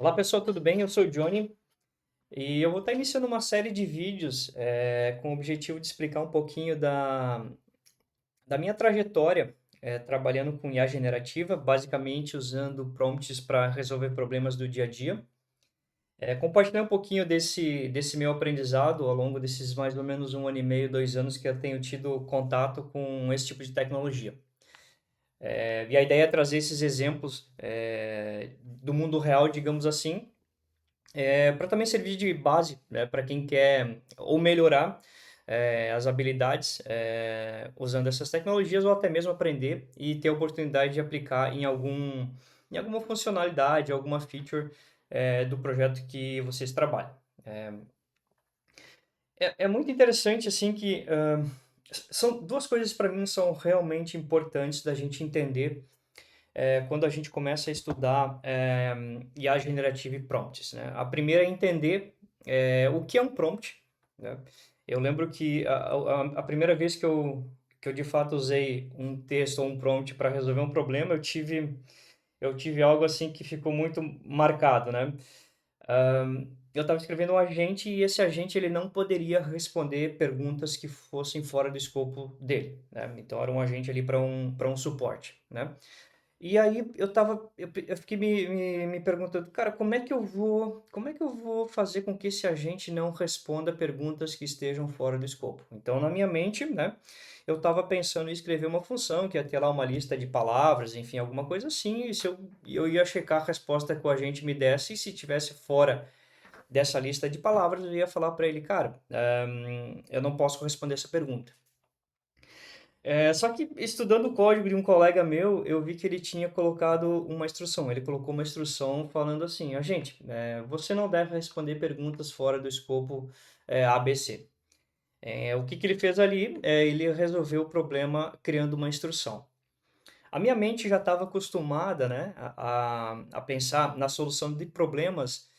Olá pessoal, tudo bem? Eu sou o Johnny e eu vou estar iniciando uma série de vídeos com o objetivo de explicar um pouquinho da minha trajetória trabalhando com IA generativa, basicamente usando prompts para resolver problemas do dia a dia. Compartilhar um pouquinho desse meu aprendizado ao longo desses mais ou menos 1 ano e meio, 2 anos que eu tenho tido contato com esse tipo de tecnologia. E a ideia é trazer esses exemplos do mundo real, digamos assim, para também servir de base, né, para quem quer ou melhorar as habilidades usando essas tecnologias ou até mesmo aprender e ter a oportunidade de aplicar em alguma funcionalidade, alguma feature do projeto que vocês trabalham. É muito interessante assim que são duas coisas para mim são realmente importantes da gente entender quando a gente começa a estudar IA generativa e prompts, né? A primeira é entender o que é um prompt, né? Eu lembro que a primeira vez que eu de fato usei um texto ou um prompt para resolver um problema, eu tive algo assim que ficou muito marcado, né? Eu estava escrevendo um agente e esse agente ele não poderia responder perguntas que fossem fora do escopo dele, né? Então era um agente ali para um suporte, né? E aí eu fiquei me perguntando, cara, como é que eu vou fazer com que esse agente não responda perguntas que estejam fora do escopo? Então, na minha mente, né, eu estava pensando em escrever uma função que ia ter lá uma lista de palavras, enfim, alguma coisa assim, e se eu ia checar a resposta que o agente me desse, e se tivesse fora dessa lista de palavras, eu ia falar para ele, cara, eu não posso responder essa pergunta. Só que estudando o código de um colega meu, eu vi que ele tinha colocado uma instrução. Ele colocou uma instrução falando assim: gente, você não deve responder perguntas fora do escopo ABC. O que que ele fez ali? Ele resolveu o problema criando uma instrução. A minha mente já estava acostumada, né, a pensar na solução de problemas,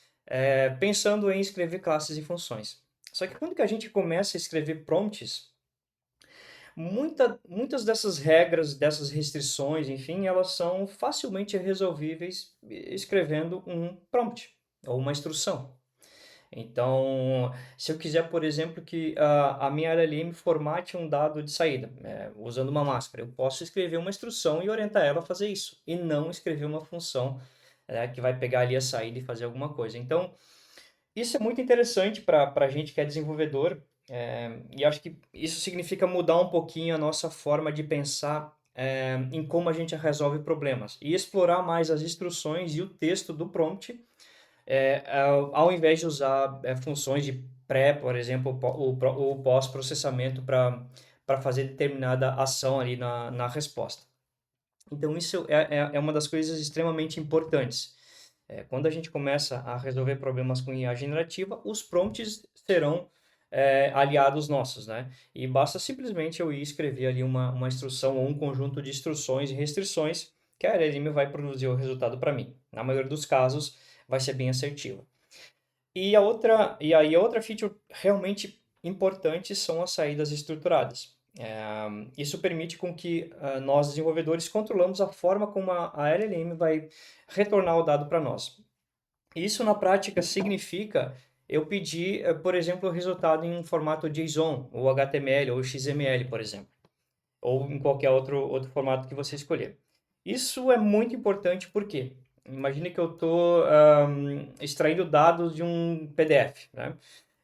pensando em escrever classes e funções. Só que quando que a gente começa a escrever prompts, muitas dessas regras, dessas restrições, enfim, elas são facilmente resolvíveis escrevendo um prompt ou uma instrução. Então, se eu quiser, por exemplo, que a minha LLM formate um dado de saída, usando uma máscara, eu posso escrever uma instrução e orientar ela a fazer isso, e não escrever uma função, que vai pegar ali a saída e fazer alguma coisa. Então, isso é muito interessante para a gente que é desenvolvedor, e acho que isso significa mudar um pouquinho a nossa forma de pensar em como a gente resolve problemas e explorar mais as instruções e o texto do prompt, ao invés de usar funções de pré, por exemplo, ou pós-processamento para fazer determinada ação ali na resposta. Então, isso é uma das coisas extremamente importantes. Quando a gente começa a resolver problemas com IA generativa, os prompts serão aliados nossos, né? E basta simplesmente eu ir escrever ali uma instrução ou um conjunto de instruções e restrições que a LLM vai produzir o resultado para mim. Na maioria dos casos, vai ser bem assertiva. E a outra feature realmente importante são as saídas estruturadas. Isso permite com que nós, desenvolvedores, controlamos a forma como a LLM vai retornar o dado para nós. Isso, na prática, significa eu pedir, por exemplo, o resultado em um formato JSON, ou HTML, ou XML, por exemplo, ou em qualquer outro formato que você escolher. Isso é muito importante porque imagine que eu estou extraindo dados de um PDF, né?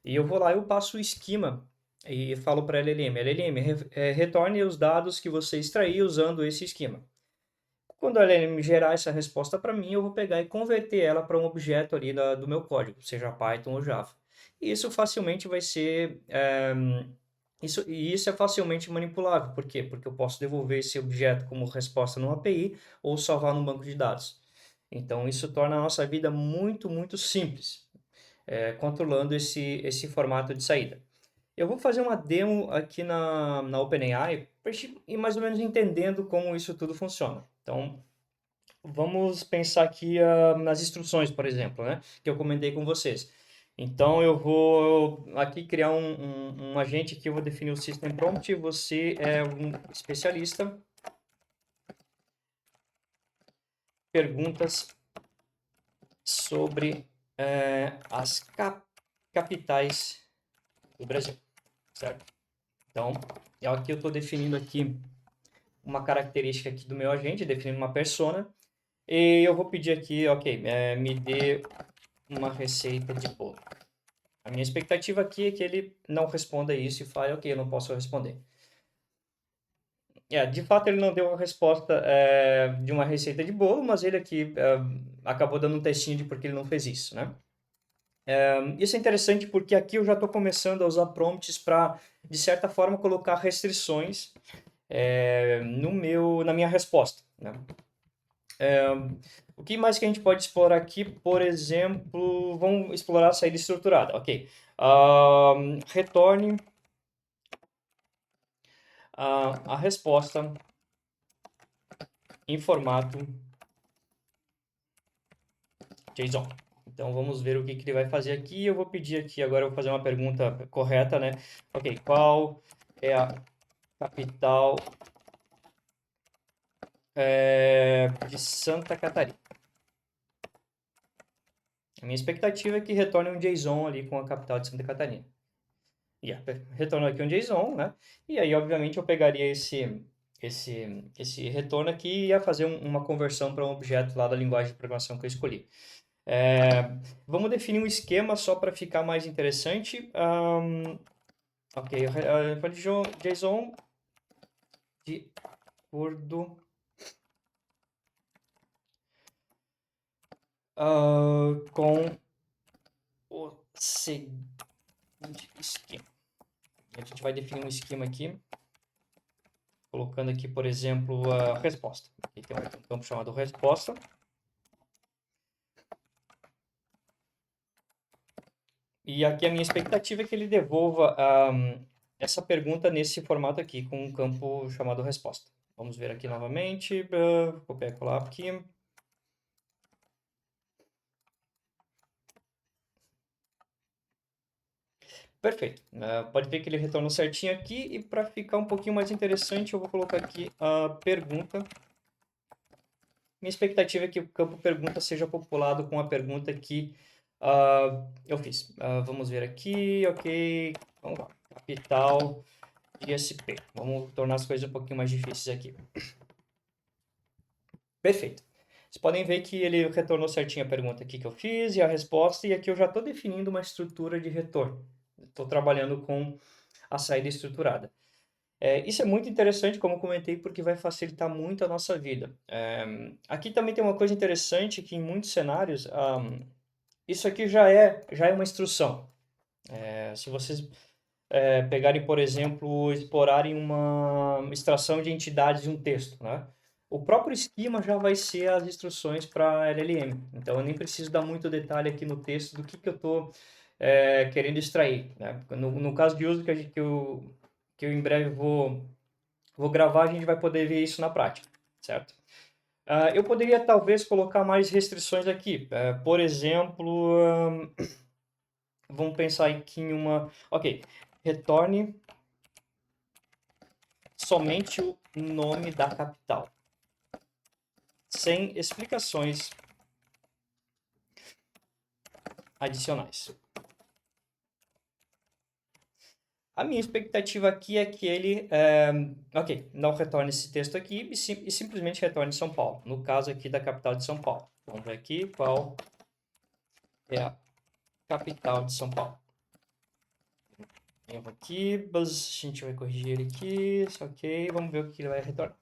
E eu vou lá, eu passo o esquema e falo para a LLM, LLM, retorne os dados que você extraiu usando esse esquema. Quando a LLM gerar essa resposta para mim, eu vou pegar e converter ela para um objeto ali do meu código, seja Python ou Java. E isso facilmente vai ser isso é facilmente manipulável. Por quê? Porque eu posso devolver esse objeto como resposta numa API ou salvar num banco de dados. Então, isso torna a nossa vida muito, muito simples, controlando esse formato de saída. Eu vou fazer uma demo aqui na OpenAI para a gente ir mais ou menos entendendo como isso tudo funciona. Então, vamos pensar aqui nas instruções, por exemplo, né, que eu comentei com vocês. Então, eu vou aqui criar um agente que eu vou definir o System Prompt. Você é um especialista. Perguntas sobre as capitais do Brasil, certo? Então, aqui eu estou definindo aqui uma característica aqui do meu agente, definindo uma persona, e eu vou pedir aqui, ok, me dê uma receita de bolo. A minha expectativa aqui é que ele não responda isso e fale, ok, eu não posso responder. De fato, ele não deu a resposta de uma receita de bolo, mas ele aqui acabou dando um textinho de por que ele não fez isso, né? Isso é interessante porque aqui eu já estou começando a usar prompts para, de certa forma, colocar restrições na minha resposta, né? O que mais que a gente pode explorar aqui? Por exemplo, vamos explorar a saída estruturada. Ok. Retorne a resposta em formato JSON. Então vamos ver o que ele vai fazer aqui. Eu vou pedir aqui, agora eu vou fazer uma pergunta correta, né? Ok, qual é a capital de Santa Catarina? A minha expectativa é que retorne um JSON ali com a capital de Santa Catarina. Retornou aqui um JSON, né? E aí, obviamente, eu pegaria esse retorno aqui e ia fazer uma conversão para um objeto lá da linguagem de programação que eu escolhi. Vamos definir um esquema só para ficar mais interessante. Ok, JSON de acordo com o seguinte esquema. A gente vai definir um esquema aqui, colocando aqui, por exemplo, a resposta. Aqui tem um campo chamado resposta. E aqui a minha expectativa é que ele devolva essa pergunta nesse formato aqui, com um campo chamado resposta. Vamos ver aqui novamente, copiar e colar aqui. Perfeito. Pode ver que ele retornou certinho aqui, e para ficar um pouquinho mais interessante, eu vou colocar aqui a pergunta. Minha expectativa é que o campo pergunta seja populado com a pergunta que eu fiz. Vamos ver aqui, ok, vamos lá, capital ISP. Vamos tornar as coisas um pouquinho mais difíceis aqui. Perfeito. Vocês podem ver que ele retornou certinho a pergunta aqui que eu fiz e a resposta, e aqui eu já estou definindo uma estrutura de retorno. Estou trabalhando com a saída estruturada. Isso é muito interessante, como eu comentei, porque vai facilitar muito a nossa vida. Aqui também tem uma coisa interessante, que em muitos cenários, isso aqui já é uma instrução. Se vocês pegarem, por exemplo, explorarem uma extração de entidades de um texto, né? O próprio esquema já vai ser as instruções para LLM. Então, eu nem preciso dar muito detalhe aqui no texto do que eu estou querendo extrair, né? No caso de uso que eu em breve vou gravar, a gente vai poder ver isso na prática, certo? Eu poderia talvez colocar mais restrições aqui. Por exemplo, vamos pensar aqui em uma... Ok, retorne somente o nome da capital, sem explicações adicionais. A minha expectativa aqui é que ele, não retorne esse texto aqui e simplesmente retorne São Paulo. No caso aqui da capital de São Paulo. Vamos ver aqui qual é a capital de São Paulo. Erro aqui, a gente vai corrigir ele aqui, ok, vamos ver o que ele vai retornar.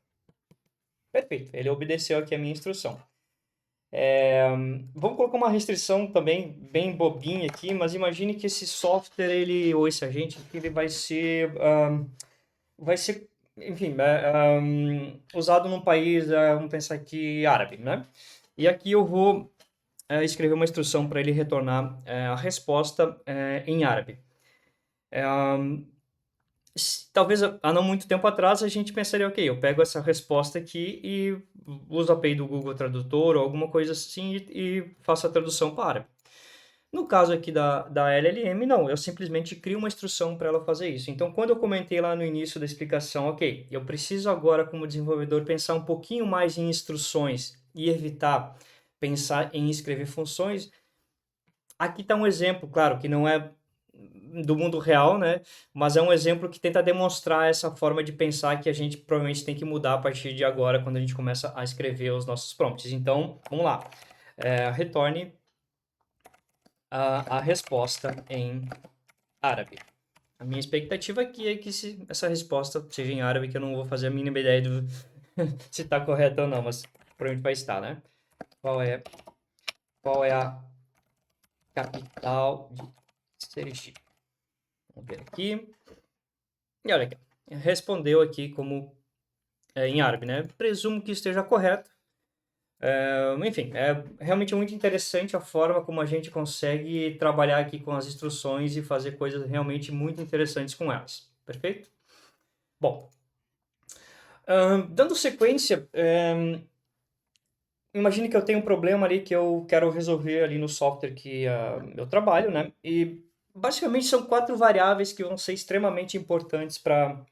Perfeito, ele obedeceu aqui a minha instrução. Vamos colocar uma restrição também bem bobinha aqui, mas imagine que esse software, ou esse agente, ele vai ser, enfim, usado num país, vamos pensar aqui, árabe, né? E aqui eu vou escrever uma instrução para ele retornar a resposta em árabe. Talvez há não muito tempo atrás a gente pensaria, ok, eu pego essa resposta aqui e uso a API do Google Tradutor ou alguma coisa assim e faço a tradução para árabe. No caso aqui da LLM, não, eu simplesmente crio uma instrução para ela fazer isso. Então, quando eu comentei lá no início da explicação, ok, eu preciso agora, como desenvolvedor, pensar um pouquinho mais em instruções e evitar pensar em escrever funções. Aqui está um exemplo, claro, que não é do mundo real, né? Mas é um exemplo que tenta demonstrar essa forma de pensar que a gente provavelmente tem que mudar a partir de agora, quando a gente começa a escrever os nossos prompts. Então, vamos lá. Retorne a resposta em árabe. A minha expectativa aqui é que essa resposta seja em árabe, que eu não vou fazer a mínima ideia se está correto ou não, mas provavelmente vai estar, né? Qual é a capital de Sergipe? Vamos ver aqui. E olha aqui. Respondeu aqui como em árabe, né? Presumo que esteja correto. Enfim, é realmente muito interessante a forma como a gente consegue trabalhar aqui com as instruções e fazer coisas realmente muito interessantes com elas. Perfeito? Bom, dando sequência, imagine que eu tenho um problema ali que eu quero resolver ali no software que eu trabalho, né? E basicamente são 4 variáveis que vão ser extremamente importantes para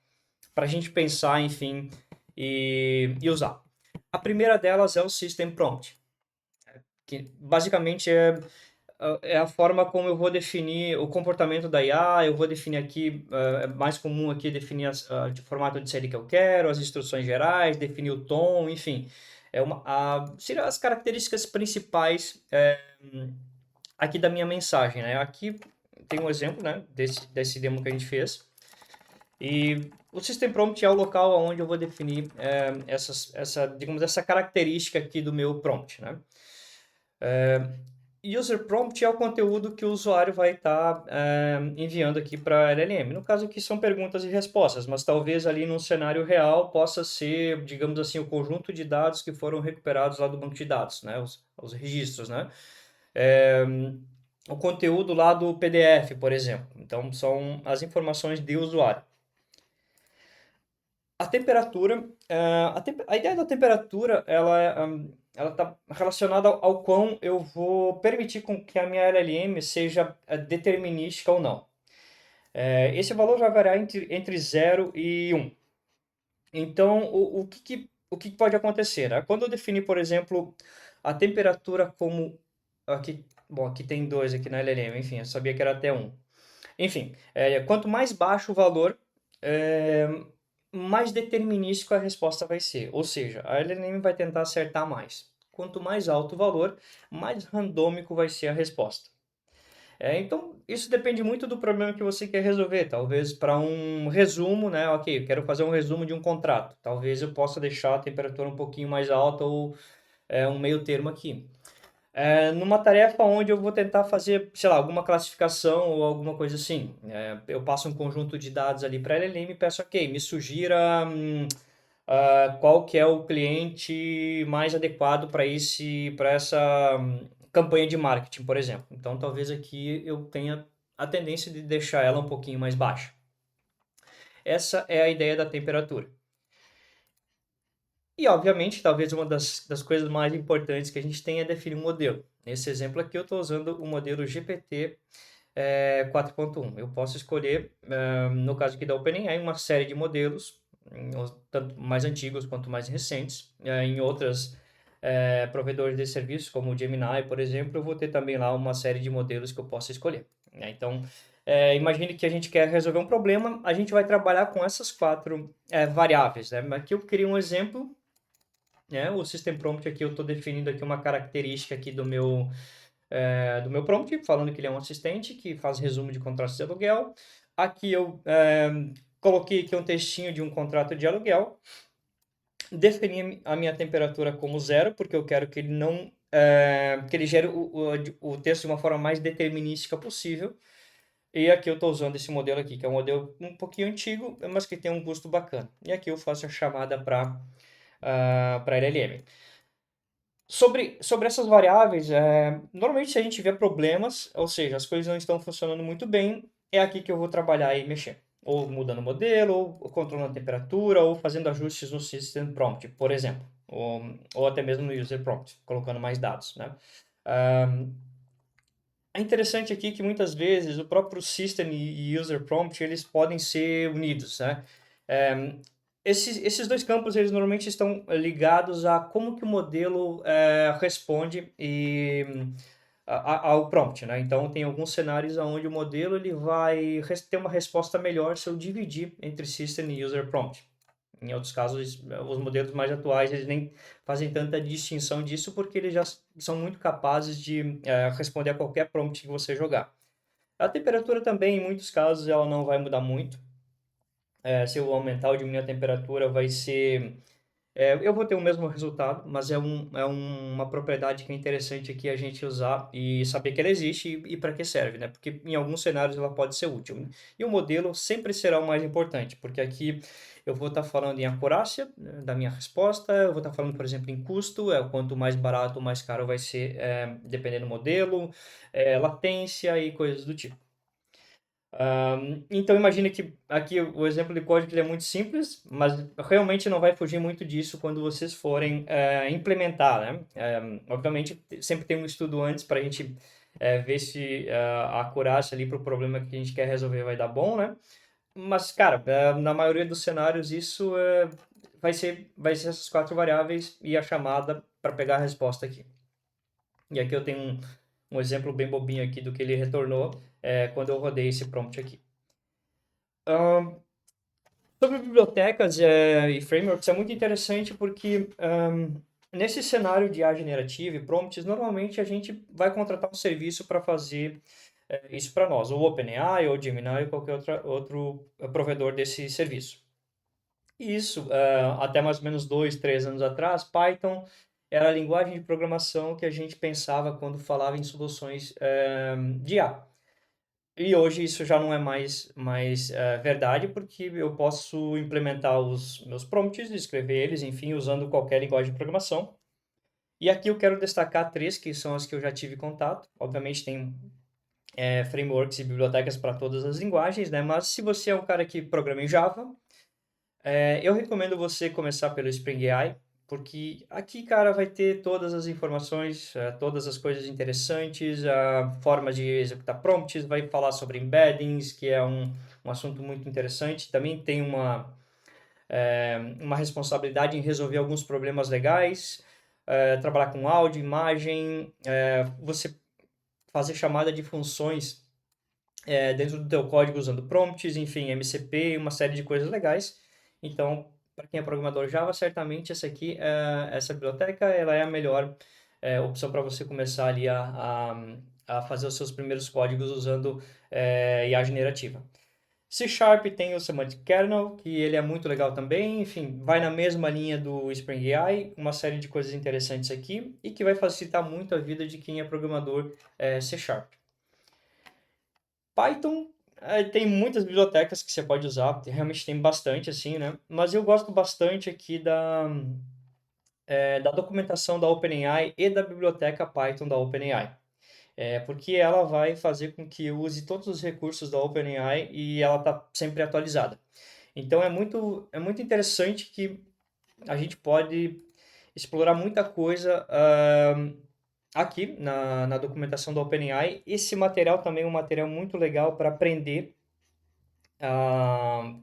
a gente pensar, enfim, e usar. A primeira delas é o System Prompt, que basicamente é a forma como eu vou definir o comportamento da IA. Eu vou definir aqui, é mais comum aqui definir de formato de série que eu quero, as instruções gerais, definir o tom, enfim. Seriam as características principais aqui da minha mensagem, né? Aqui tem um exemplo, né, desse demo que a gente fez. E o System Prompt é o local onde eu vou definir digamos, essa característica aqui do meu prompt, né? User Prompt é o conteúdo que o usuário vai estar enviando aqui para a LLM. No caso aqui são perguntas e respostas, mas talvez ali num cenário real possa ser, digamos assim, o conjunto de dados que foram recuperados lá do banco de dados, né? Os registros, né? O conteúdo lá do PDF, por exemplo. Então, são as informações de usuário. A temperatura, a ideia da temperatura, ela está relacionada ao quão eu vou permitir com que a minha LLM seja determinística ou não. Esse valor vai variar entre 0 e 1. Então, o que pode acontecer, né? Quando eu definir, por exemplo, a temperatura como... Aqui, bom, aqui tem 2 aqui na LLM, enfim, eu sabia que era até 1. Enfim, quanto mais baixo o valor, é, mais determinístico a resposta vai ser. Ou seja, a LLM vai tentar acertar mais. Quanto mais alto o valor, mais randômico vai ser a resposta. Então, isso depende muito do problema que você quer resolver. Talvez para um resumo, né? Ok, eu quero fazer um resumo de um contrato. Talvez eu possa deixar a temperatura um pouquinho mais alta ou um meio termo aqui. Numa tarefa onde eu vou tentar fazer, sei lá, alguma classificação ou alguma coisa assim. Eu passo um conjunto de dados ali para a LLM e peço, ok, me sugira qual que é o cliente mais adequado para essa campanha de marketing, por exemplo. Então, talvez aqui eu tenha a tendência de deixar ela um pouquinho mais baixa. Essa é a ideia da temperatura. E, obviamente, talvez uma das coisas mais importantes que a gente tem é definir um modelo. Nesse exemplo aqui, eu estou usando o modelo GPT 4.1. Eu posso escolher, no caso aqui da OpenAI, uma série de modelos, tanto mais antigos quanto mais recentes. Em outras provedores de serviços, como o Gemini, por exemplo, eu vou ter também lá uma série de modelos que eu posso escolher, né? Então, imagine que a gente quer resolver um problema, a gente vai trabalhar com essas 4 variáveis, né? Aqui eu queria um exemplo, né? O System Prompt aqui eu estou definindo aqui uma característica aqui do meu prompt, falando que ele é um assistente que faz resumo de contratos de aluguel. Aqui eu coloquei aqui um textinho de um contrato de aluguel. Defini a minha temperatura como 0, porque eu quero que ele não que ele gere o texto de uma forma mais determinística possível. E aqui eu estou usando esse modelo aqui, que é um modelo um pouquinho antigo, mas que tem um custo bacana. E aqui eu faço a chamada para LLM. Sobre essas variáveis, normalmente se a gente vê problemas, ou seja, as coisas não estão funcionando muito bem, é aqui que eu vou trabalhar e mexer. Ou mudando o modelo, ou controlando a temperatura, ou fazendo ajustes no System Prompt, por exemplo. Ou até mesmo no User Prompt, colocando mais dados, né? É interessante aqui que muitas vezes o próprio System e User Prompt, eles podem ser unidos, né? Esses dois campos, eles normalmente estão ligados a como que o modelo responde ao prompt, né? Então, tem alguns cenários onde o modelo ele vai ter uma resposta melhor se eu dividir entre System e User Prompt. Em outros casos, os modelos mais atuais, eles nem fazem tanta distinção disso porque eles já são muito capazes de responder a qualquer prompt que você jogar. A temperatura também, em muitos casos, ela não vai mudar muito. Se eu aumentar ou diminuir a temperatura, vai ser eu vou ter o mesmo resultado, mas uma propriedade que é interessante aqui a gente usar e saber que ela existe e para que serve, né? Porque em alguns cenários ela pode ser útil, né? E o modelo sempre será o mais importante, porque aqui eu vou estar falando em acurácia, né, da minha resposta, eu vou estar falando, por exemplo, em custo, quanto mais barato ou mais caro vai ser, dependendo do modelo, latência e coisas do tipo. Então imagine que aqui o exemplo de código ele é muito simples, mas realmente não vai fugir muito disso quando vocês forem implementar, né? Obviamente sempre tem um estudo antes para a gente ver se a acurácia ali para o problema que a gente quer resolver vai dar bom, né? Mas cara, na maioria dos cenários isso vai ser essas quatro variáveis e a chamada para pegar a resposta aqui. E aqui eu tenho um exemplo bem bobinho aqui do que ele retornou quando eu rodei esse prompt aqui. Sobre bibliotecas e frameworks é muito interessante porque nesse cenário de IA generativa e prompts, normalmente a gente vai contratar um serviço para fazer isso para nós, ou OpenAI, ou Gemini, ou qualquer outro provedor desse serviço. E isso, até mais ou menos 2, 3 anos atrás, Python era a linguagem de programação que a gente pensava quando falava em soluções de IA. E hoje isso já não é mais verdade, porque eu posso implementar os meus prompts, escrever eles, enfim, usando qualquer linguagem de programação. E aqui eu quero destacar três, que são as que eu já tive contato. Obviamente tem frameworks e bibliotecas para todas as linguagens, né? Mas se você é um cara que programa em Java, eu recomendo você começar pelo Spring AI, porque aqui, cara, vai ter todas as informações, todas as coisas interessantes, formas de executar prompts, vai falar sobre embeddings, que é um assunto muito interessante. Também tem uma responsabilidade em resolver alguns problemas legais, trabalhar com áudio, imagem, você fazer chamada de funções dentro do teu código usando prompts, enfim, MCP, uma série de coisas legais. Então, para quem é programador Java, certamente essa biblioteca, ela é a melhor opção para você começar ali a fazer os seus primeiros códigos usando IA generativa. C Sharp tem o Semantic Kernel, que ele é muito legal também, enfim, vai na mesma linha do Spring AI, uma série de coisas interessantes aqui e que vai facilitar muito a vida de quem é programador C Sharp. Python tem muitas bibliotecas que você pode usar, realmente tem bastante assim, né? Mas eu gosto bastante aqui da documentação da OpenAI e da biblioteca Python da OpenAI. Porque ela vai fazer com que eu use todos os recursos da OpenAI e ela está sempre atualizada. Então é muito interessante que a gente pode explorar muita coisa aqui na documentação da OpenAI. Esse material também é um material muito legal para aprender.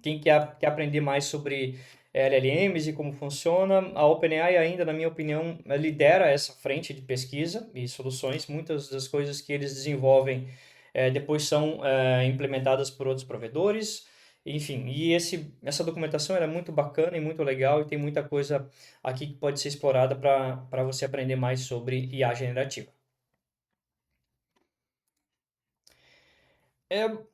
Quem quer aprender mais sobre LLMs e como funciona, a OpenAI ainda, na minha opinião, lidera essa frente de pesquisa e soluções. Muitas das coisas que eles desenvolvem depois são implementadas por outros provedores. Enfim, e essa documentação é muito bacana e muito legal e tem muita coisa aqui que pode ser explorada para você aprender mais sobre IA generativa.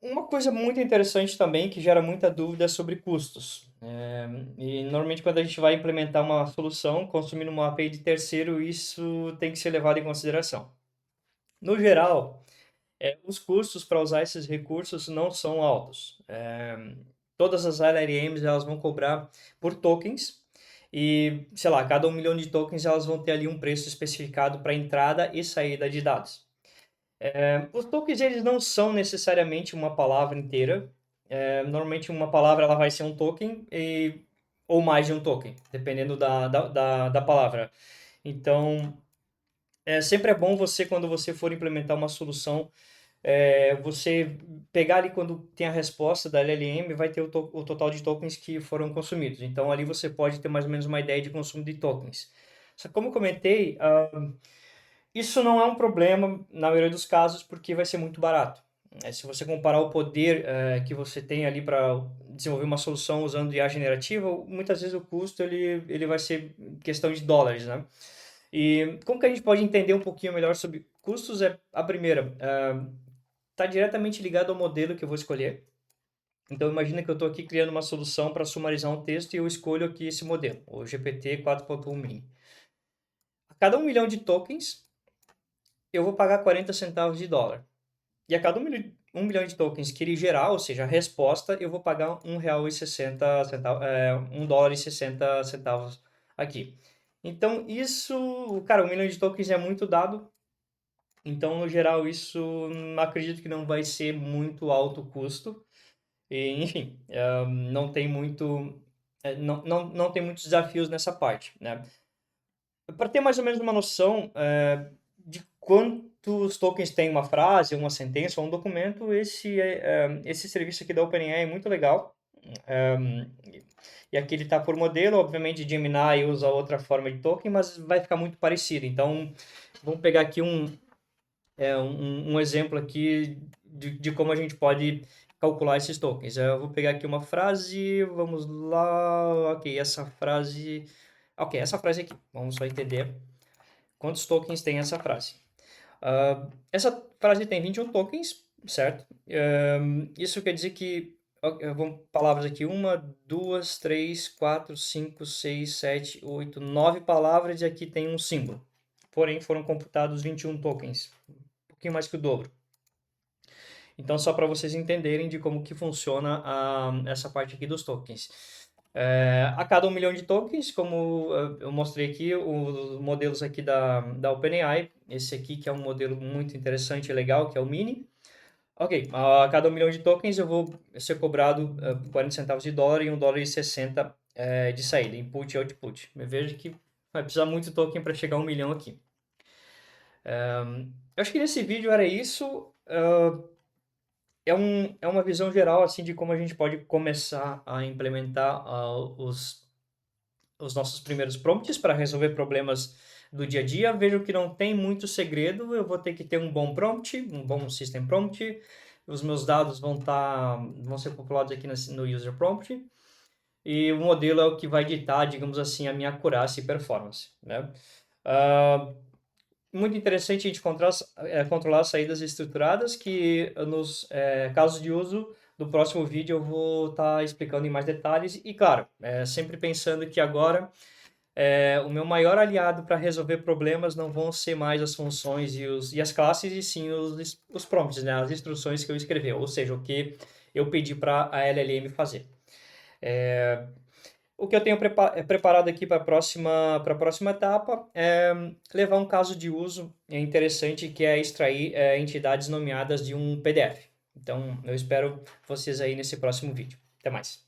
Uma coisa muito interessante também que gera muita dúvida é sobre custos. E normalmente quando a gente vai implementar uma solução consumindo uma API de terceiro, isso tem que ser levado em consideração. No geral, os custos para usar esses recursos não são altos. Todas as LLMs elas vão cobrar por tokens e, sei lá, cada 1 milhão de tokens elas vão ter ali um preço especificado para entrada e saída de dados. Os tokens eles não são necessariamente uma palavra inteira. Normalmente uma palavra ela vai ser um token ou mais de um token, dependendo da palavra. Então, sempre é bom você, quando você for implementar uma solução, você pegar ali quando tem a resposta da LLM, vai ter o total de tokens que foram consumidos. Então, ali você pode ter mais ou menos uma ideia de consumo de tokens. Só que, como eu comentei, isso não é um problema na maioria dos casos, porque vai ser muito barato. Se você comparar o poder que você tem ali para desenvolver uma solução usando IA generativa, muitas vezes o custo ele vai ser questão de dólares, né? E como que a gente pode entender um pouquinho melhor sobre custos? É a primeira, está diretamente ligado ao modelo que eu vou escolher. Então, imagina que eu estou aqui criando uma solução para sumarizar um texto e eu escolho aqui esse modelo, o GPT 4.1 Mini. A cada 1 milhão de tokens, eu vou pagar 40 centavos de dólar. E a cada 1 milhão de tokens que ele gerar, ou seja, a resposta, eu vou pagar R$ 1,60, US$ 1,60 aqui. Então, isso, cara, 1 milhão de tokens é muito dado. Então, no geral, isso acredito que não vai ser muito alto o custo. E, enfim, não tem muito, não tem muitos desafios nessa parte, né? Para ter mais ou menos uma noção de quantos tokens tem uma frase, uma sentença ou um documento, esse serviço aqui da OpenAI é muito legal. E aqui ele está por modelo, obviamente Gemini usa outra forma de token, mas vai ficar muito parecido. Então, vamos pegar aqui um exemplo aqui de como a gente pode calcular esses tokens. Eu vou pegar aqui uma frase, vamos lá, ok, essa frase aqui, vamos só entender quantos tokens tem essa frase. Essa frase tem 21 tokens, certo? Isso quer dizer que, vamos palavras aqui, 1, 2, 3, 4, 5, 6, 7, 8, 9 palavras e aqui tem um símbolo. Porém, foram computados 21 tokens, um pouquinho mais que o dobro. Então, só para vocês entenderem de como que funciona essa parte aqui dos tokens. A cada 1 milhão de tokens, como eu mostrei aqui, os modelos aqui da OpenAI, esse aqui que é um modelo muito interessante e legal, que é o Mini. Ok, a cada 1 milhão de tokens eu vou ser cobrado 40 centavos de dólar e $1,60 de saída, input e output. Veja que vai precisar muito token para chegar a 1 milhão aqui. Eu acho que nesse vídeo era isso. É uma visão geral assim de como a gente pode começar a implementar os nossos primeiros prompts para resolver problemas do dia a dia. Vejo que não tem muito segredo, eu vou ter que ter um bom prompt, um bom system prompt, os meus dados vão ser populados aqui no user prompt, e o modelo é o que vai ditar, digamos assim, a minha acurácia e performance, né? Muito interessante a gente controlar as saídas estruturadas, que nos casos de uso do próximo vídeo eu vou estar explicando em mais detalhes. E claro, sempre pensando que agora o meu maior aliado para resolver problemas não vão ser mais as funções e as classes, e sim os prompts, né? As instruções que eu escrevi, ou seja, o que eu pedi para a LLM fazer. O que eu tenho preparado aqui para a próxima etapa é levar um caso de uso interessante, que é extrair entidades nomeadas de um PDF. Então, eu espero vocês aí nesse próximo vídeo. Até mais.